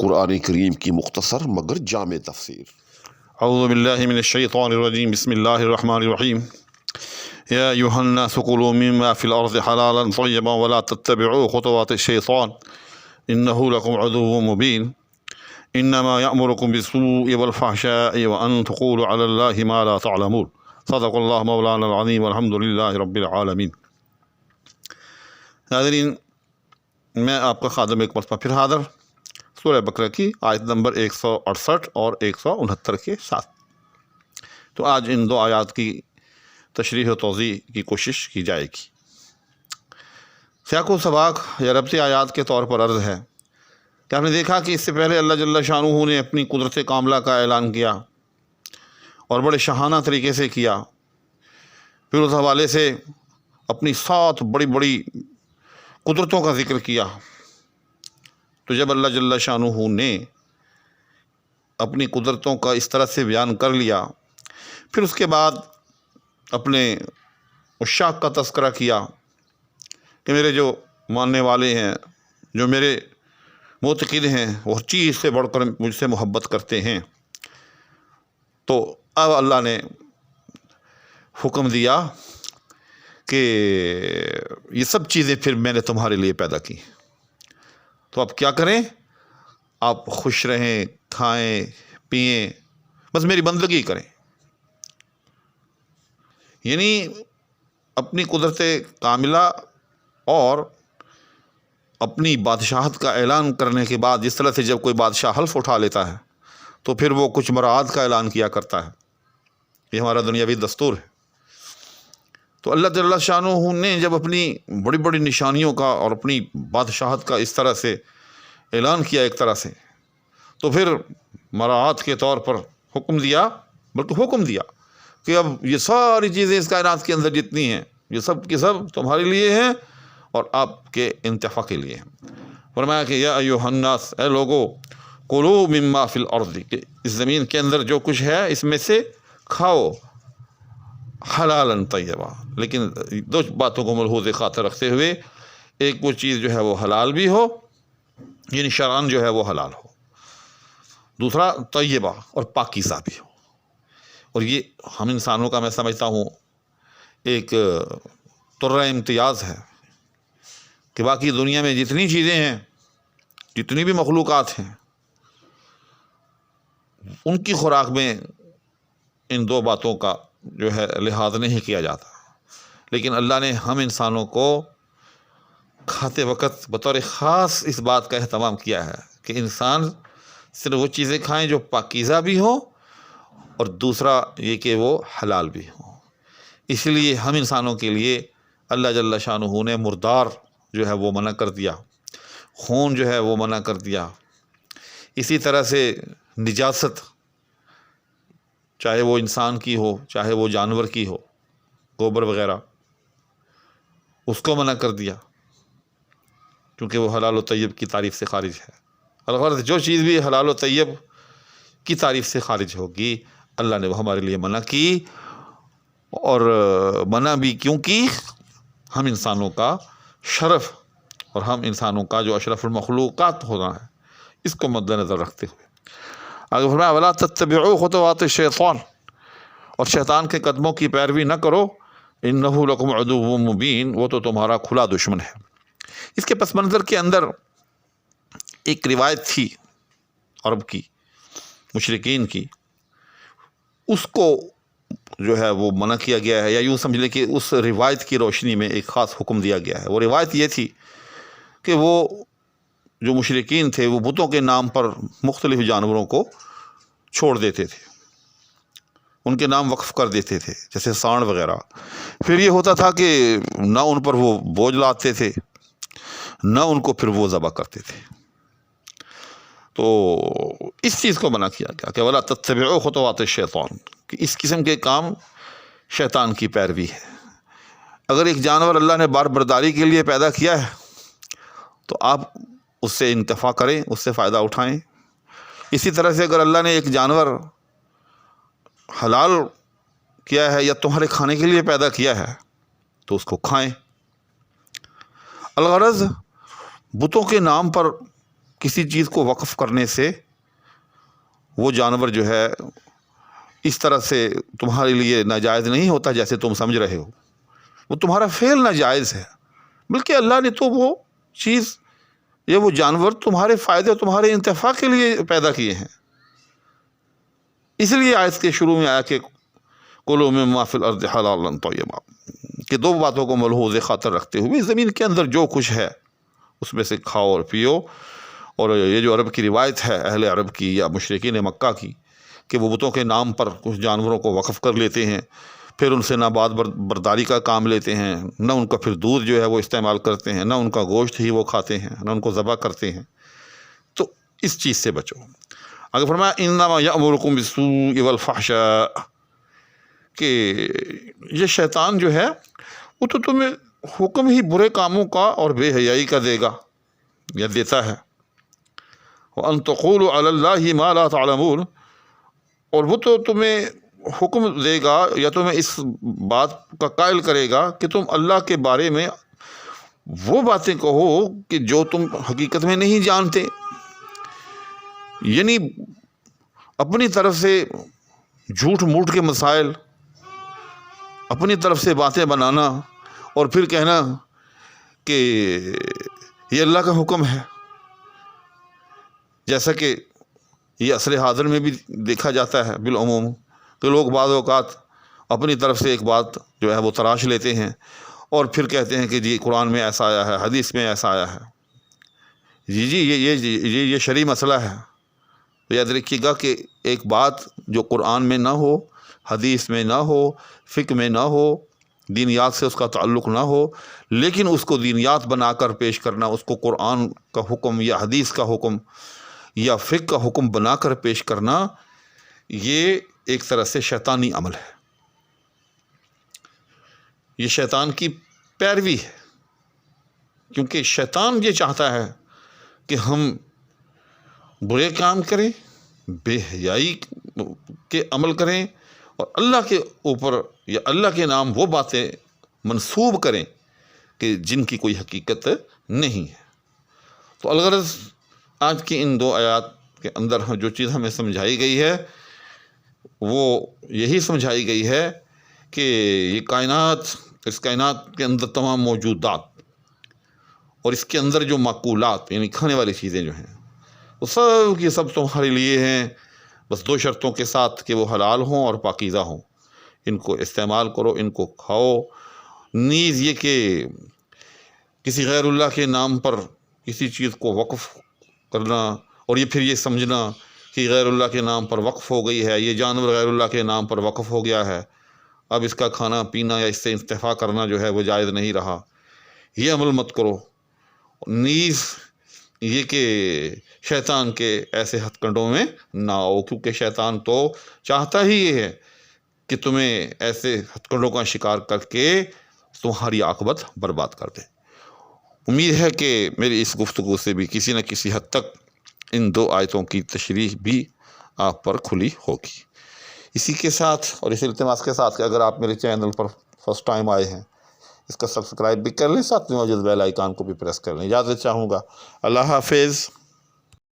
قرآن کریم کی مختصر مگر جامع تفسیر۔ اعوذ باللہ من الشیطان الرجیم، بسم اللہ الرحمن الرحیم۔ یا ایھا الناس کلوا مما فی الارض حلالا طیبا ولا تتبعوا خطوات الشیطان انہ لکم عدو مبین۔ انما یأمرکم بالسوء والفحشاء وان تقولوا علی اللہ ما لا تعلمون۔ صدق اللہ مولانا العظیم والحمد للہ رب العالمین۔ ناظرین، میں آپ کا خادم ایک مرتبہ پھر حاضر سورہ بقرہ کی آیت نمبر 168 اور 169 کے ساتھ۔ تو آج ان دو آیات کی تشریح و توضیح کی کوشش کی جائے گی۔ سیاق و سباق یا ربطی آیات کے طور پر عرض ہے کہ آپ نے دیکھا کہ اس سے پہلے اللہ جل شانہ نے اپنی قدرت کاملہ کا اعلان کیا اور بڑے شاہانہ طریقے سے کیا، پھر اس حوالے سے اپنی 7 بڑی بڑی قدرتوں کا ذکر کیا۔ تو جب اللہ جل شانہ نے اپنی قدرتوں کا اس طرح سے بیان کر لیا، پھر اس کے بعد اپنے عشاق کا تذکرہ کیا کہ میرے جو ماننے والے ہیں، جو میرے معتقد ہیں، وہ ہر چیز سے بڑھ کر مجھ سے محبت کرتے ہیں، تو اب اللہ نے حکم دیا کہ یہ سب چیزیں پھر میں نے تمہارے لیے پیدا کی، تو اب کیا کریں؟ آپ خوش رہیں، کھائیں پئیں، بس میری بندگی کریں۔ یعنی اپنی قدرت کاملہ اور اپنی بادشاہت کا اعلان کرنے کے بعد، جس طرح سے جب کوئی بادشاہ حلف اٹھا لیتا ہے تو پھر وہ کچھ مراعات کا اعلان کیا کرتا ہے، یہ ہمارا دنیاوی دستور ہے۔ تو اللہ جل شانہ نے جب اپنی بڑی بڑی نشانیوں کا اور اپنی بادشاہت کا اس طرح سے اعلان کیا ایک طرح سے، تو پھر مراعات کے طور پر حکم دیا، بلکہ حکم دیا کہ اب یہ ساری چیزیں اس کائنات کے اندر جتنی ہیں، یہ سب کی سب تمہارے لیے ہیں اور آپ کے انتفاع کے لیے ہیں۔ فرمایا کہ یا ایھا الناس، اے لوگو، کلوا مما فی الارض، کہ اس زمین کے اندر جو کچھ ہے اس میں سے کھاؤ، حلالا طیبا، لیکن 2 باتوں کو ملحوظ خاطر رکھتے ہوئے، ایک وہ چیز جو ہے وہ حلال بھی ہو، یعنی شرعاً جو ہے وہ حلال ہو، دوسرا طیبہ اور پاکیزہ بھی ہو۔ اور یہ ہم انسانوں کا، میں سمجھتا ہوں، ایک طرہ امتیاز ہے کہ باقی دنیا میں جتنی چیزیں ہیں، جتنی بھی مخلوقات ہیں، ان کی خوراک میں ان 2 باتوں کا جو ہے لحاظ نہیں کیا جاتا، لیکن اللہ نے ہم انسانوں کو کھاتے وقت بطور خاص اس بات کا اہتمام کیا ہے کہ انسان صرف وہ چیزیں کھائیں جو پاکیزہ بھی ہوں اور دوسرا یہ کہ وہ حلال بھی ہوں۔ اس لیے ہم انسانوں کے لیے اللہ جل شانہ نے مردار جو ہے وہ منع کر دیا، خون جو ہے وہ منع کر دیا، اسی طرح سے نجاست، چاہے وہ انسان کی ہو چاہے وہ جانور کی ہو، گوبر وغیرہ، اس کو منع کر دیا، کیونکہ وہ حلال و طیب کی تعریف سے خارج ہے۔ الغرض جو چیز بھی حلال و طیب کی تعریف سے خارج ہوگی، اللہ نے وہ ہمارے لیے منع کی، اور منع بھی کیوں کی؟ ہم انسانوں کا شرف اور ہم انسانوں کا جو اشرف المخلوقات ہونا ہے، اس کو مد نظر رکھتے ہوئے آگے فرمایا وَلَا تَتَّبِعُوا خُطُوَاتِ الشَّيْطَانِ، اور شیطان کے قدموں کی پیروی نہ کرو، إِنَّهُ لَكُمْ عَدُوٌّ مُبِينٌ، وہ تو تمہارا کھلا دشمن ہے۔ اس کے پس منظر کے اندر ایک روایت تھی عرب کی، مشرکین کی، اس کو جو ہے وہ منع کیا گیا ہے، یا یوں سمجھ لیں کہ اس روایت کی روشنی میں ایک خاص حکم دیا گیا ہے۔ وہ روایت یہ تھی کہ وہ جو مشرکین تھے وہ بتوں کے نام پر مختلف جانوروں کو چھوڑ دیتے تھے، ان کے نام وقف کر دیتے تھے، جیسے سانڈ وغیرہ۔ پھر یہ ہوتا تھا کہ نہ ان پر وہ بوجھ لاتے تھے، نہ ان کو پھر وہ ذبح کرتے تھے۔ تو اس چیز کو منع کیا گیا کہ وَلَا تَتَّبِعُوا خُطُوَاتِ الشَّيْطَانِ، کہ اس قسم کے کام شیطان کی پیروی ہے۔ اگر ایک جانور اللہ نے بار برداری کے لیے پیدا کیا ہے تو آپ اس سے انتفاع کریں، اس سے فائدہ اٹھائیں۔ اسی طرح سے اگر اللہ نے ایک جانور حلال کیا ہے یا تمہارے کھانے کے لیے پیدا کیا ہے تو اس کو کھائیں۔ الغرض بتوں کے نام پر کسی چیز کو وقف کرنے سے وہ جانور جو ہے اس طرح سے تمہارے لیے ناجائز نہیں ہوتا جیسے تم سمجھ رہے ہو. وہ تمہارا فعل ناجائز ہے، بلکہ اللہ نے تو وہ چیز یا وہ جانور تمہارے فائدے، تمہارے انتفاع کے لیے پیدا کیے ہیں. اس لیے آیت کے شروع میں آیا کہ کلوا مما فی الارض حلالا طیبا، کہ دو باتوں کو ملحوظ خاطر رکھتے ہوئے زمین کے اندر جو کچھ ہے اس میں سے کھاؤ اور پیو. اور یہ جو عرب کی روایت ہے، اہل عرب کی یا مشرکین مکہ کی، کہ وہ بتوں کے نام پر کچھ جانوروں کو وقف کر لیتے ہیں، پھر ان سے نہ بات برداری کا کام لیتے ہیں، نہ ان کا پھر دودھ جو ہے وہ استعمال کرتے ہیں، نہ ان کا گوشت ہی وہ کھاتے ہیں، نہ ان کو ذبح کرتے ہیں. تو اس چیز سے بچو. اگر فرمایا انما یأمرکم بالسوء والفحشاء، کہ یہ شیطان جو ہے وہ تو تمہیں حکم ہی برے کاموں کا اور بے حیائی کا دے گا یا دیتا ہے. وَأَن تَقُولُوا عَلَى اللَّهِ مَا لَا تَعْلَمُونَ، اور وہ تو تمہیں حکم دے گا یا تمہیں اس بات کا قائل کرے گا کہ تم اللہ کے بارے میں وہ باتیں کہو کہ جو تم حقیقت میں نہیں جانتے. یعنی اپنی طرف سے جھوٹ موٹ کے مسائل، اپنی طرف سے باتیں بنانا اور پھر کہنا کہ یہ اللہ کا حکم ہے. جیسا کہ یہ عصر حاضر میں بھی دیکھا جاتا ہے بالعموم کہ لوگ بعض اوقات اپنی طرف سے ایک بات جو ہے وہ تراش لیتے ہیں اور پھر کہتے ہیں کہ جی قرآن میں ایسا آیا ہے، حدیث میں ایسا آیا ہے. جی یہ شرعی مسئلہ ہے. تو یاد رکھیے گا کہ ایک بات جو قرآن میں نہ ہو، حدیث میں نہ ہو، فقہ میں نہ ہو، دینیات سے اس کا تعلق نہ ہو، لیکن اس کو دینیات بنا کر پیش کرنا، اس کو قرآن کا حکم یا حدیث کا حکم یا فقہ کا حکم بنا کر پیش کرنا، یہ ایک طرح سے شیطانی عمل ہے. یہ شیطان کی پیروی ہے، کیونکہ شیطان یہ چاہتا ہے کہ ہم برے کام کریں، بے حیائی کے عمل کریں اور اللہ کے اوپر یا اللہ کے نام وہ باتیں منسوب کریں کہ جن کی کوئی حقیقت نہیں ہے. تو الغرض آج کی ان دو آیات کے اندر جو چیز ہمیں سمجھائی گئی ہے وہ یہی سمجھائی گئی ہے کہ یہ کائنات، اس کائنات کے اندر تمام موجودات اور اس کے اندر جو معقولات یعنی کھانے والی چیزیں جو ہیں وہ سب کی سب تمہارے لیے ہیں، بس دو شرطوں کے ساتھ کہ وہ حلال ہوں اور پاکیزہ ہوں. ان کو استعمال کرو، ان کو کھاؤ. نیز یہ کہ کسی غیر اللہ کے نام پر کسی چیز کو وقف کرنا اور یہ پھر یہ سمجھنا کہ غیر اللہ کے نام پر وقف ہو گئی ہے، یہ جانور غیر اللہ کے نام پر وقف ہو گیا ہے، اب اس کا کھانا پینا یا اس سے انتفاع کرنا جو ہے وہ جائز نہیں رہا، یہ عمل مت کرو. نیز یہ کہ شیطان کے ایسے ہتھ کنڈوں میں نہ آؤ، کیونکہ شیطان تو چاہتا ہی یہ ہے کہ تمہیں ایسے ہتھ کنڈوں کا شکار کر کے تمہاری عاقبت برباد کر دے. امید ہے کہ میری اس گفتگو سے بھی کسی نہ کسی حد تک ان دو آیتوں کی تشریح بھی آپ پر کھلی ہوگی. اسی کے ساتھ اور اس التماس کے ساتھ کہ اگر آپ میرے چینل پر فرسٹ ٹائم آئے ہیں اس کا سبسکرائب بھی کر لیں، ساتھ میں موجود بیل آئیکن کو بھی پریس کر لیں. اجازت چاہوں گا. اللہ حافظ.